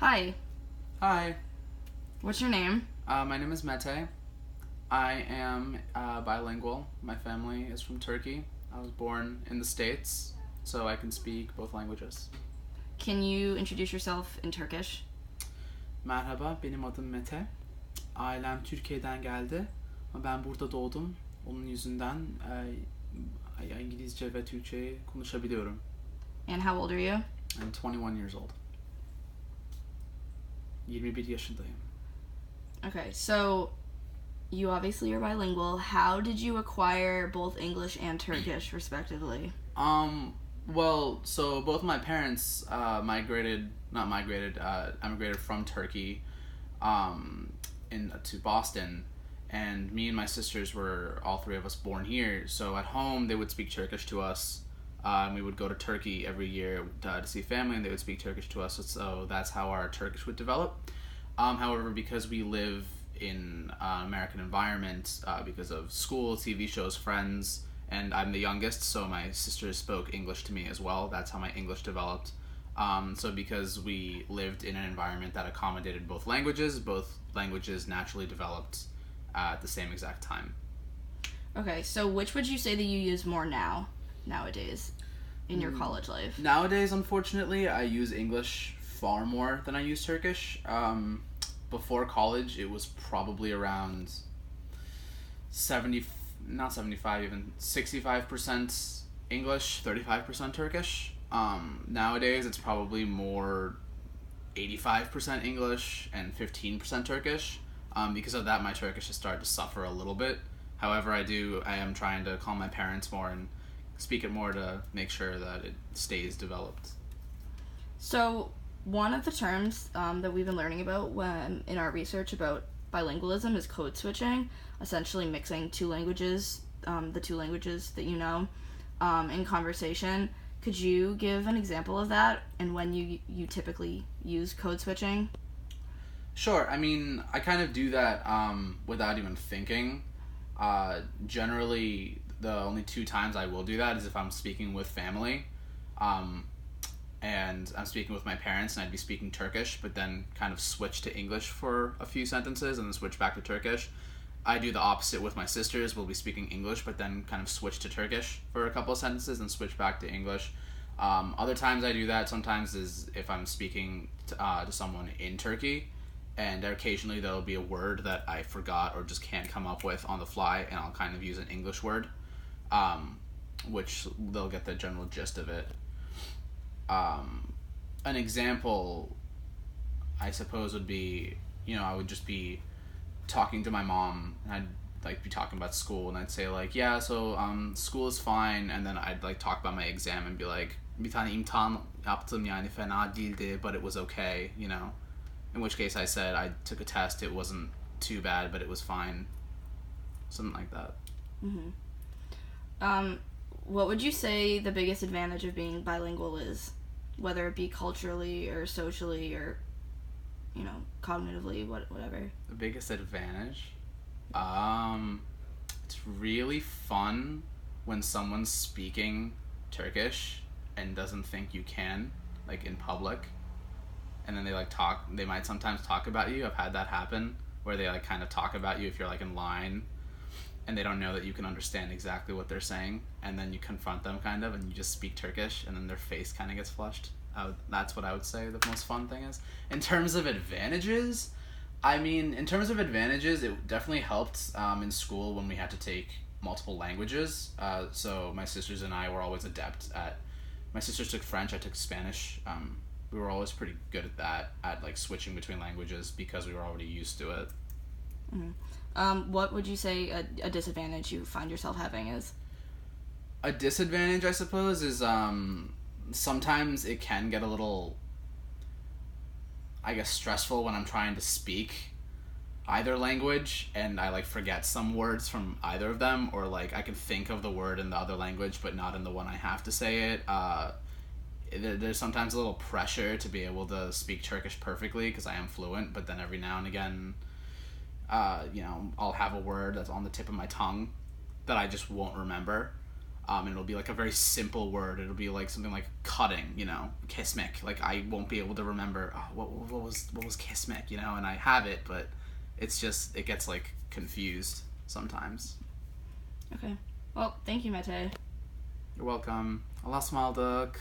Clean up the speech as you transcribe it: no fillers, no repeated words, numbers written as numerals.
Hi, Hi, what's your name? my name is Mete. I am bilingual. My family is from Turkey. I was born in the States, so I can speak both languages. Can you introduce yourself in Turkish? Merhaba, benim adım Mete. Ailem Türkiye'den geldi. Ama ben burada doğdum. Onun yüzünden İngilizce ve Türkçe konuşabiliyorum. And how old are you? I'm 21 years old. 21 yaşındayım. Okay, so you obviously are bilingual. How did you acquire both English and Turkish, respectively? Well, so both my parents emigrated from Turkey, to Boston, and me and my sisters were all three of us born here. So at home, they would speak Turkish to us. And we would go to Turkey every year to see family, and they would speak Turkish to us. So that's how our Turkish would develop. However, because we live in an American environment, because of school, TV shows, friends, and I'm the youngest, so my sisters spoke English to me as well. That's how my English developed. So because we lived in an environment that accommodated both languages naturally developed at the same exact time. Okay, so which would you say that you use more nowadays, in your college life? Nowadays, unfortunately, I use English far more than I use Turkish. Before college, it was probably around 70, not 75, even 65% English, 35% Turkish. Nowadays, it's probably more 85% English and 15% Turkish. Because of that, my Turkish has started to suffer a little bit. However, I am trying to call my parents more and speak it more to make sure that it stays developed. So, one of the terms that we've been learning about when in our research about bilingualism is code switching, essentially mixing two languages, the two languages that you know, in conversation. Could you give an example of that and when you typically use code switching? Sure. I mean, I kind of do that without even thinking. Generally, the only two times I will do that is if I'm speaking with family, and I'm speaking with my parents, and I'd be speaking Turkish, but then kind of switch to English for a few sentences, and then switch back to Turkish. I do the opposite with my sisters. We'll be speaking English, but then kind of switch to Turkish for a couple of sentences, and switch back to English. Other times I do that sometimes is if I'm speaking to someone in Turkey, and occasionally there'll be a word that I forgot or just can't come up with on the fly, and I'll kind of use an English word, which they'll get the general gist of it. An example, I suppose, would be, I would just be talking to my mom, and I'd like be talking about school, and I'd say like, yeah, so school is fine, and then I'd like talk about my exam and be like, bir tane imtihan yaptım yani fena değildi, but it was okay, In which case I said I took a test, it wasn't too bad, but it was fine. Something like that. Mm-hmm. What would you say the biggest advantage of being bilingual is? Whether it be culturally or socially or, cognitively, whatever. The biggest advantage? It's really fun when someone's speaking Turkish and doesn't think you can, like in public. And then they might sometimes talk about you. I've had that happen where they like kind of talk about you if you're like in line and they don't know that you can understand exactly what they're saying, and then you confront them kind of and you just speak Turkish and then their face kind of gets flushed. That's what I would say the most fun thing is. In terms of advantages, it definitely helped in school when we had to take multiple languages. So my sisters and I were always adept at, my sisters took French, I took Spanish. We were always pretty good at that, at like switching between languages because we were already used to it. Mm-hmm. What would you say a disadvantage you find yourself having is? A disadvantage, I suppose, is sometimes it can get a little, I guess, stressful when I'm trying to speak either language and I like forget some words from either of them, or like I can think of the word in the other language but not in the one I have to say it. There's sometimes a little pressure to be able to speak Turkish perfectly because I am fluent, but then every now and again, I'll have a word that's on the tip of my tongue that I just won't remember. And it'll be like a very simple word. It'll be like something like cutting, kismic. Like I won't be able to remember what was kismic, and I have it, but it's just it gets like confused sometimes. Okay. Well, thank you, Mete. You're welcome. Allah smalduk.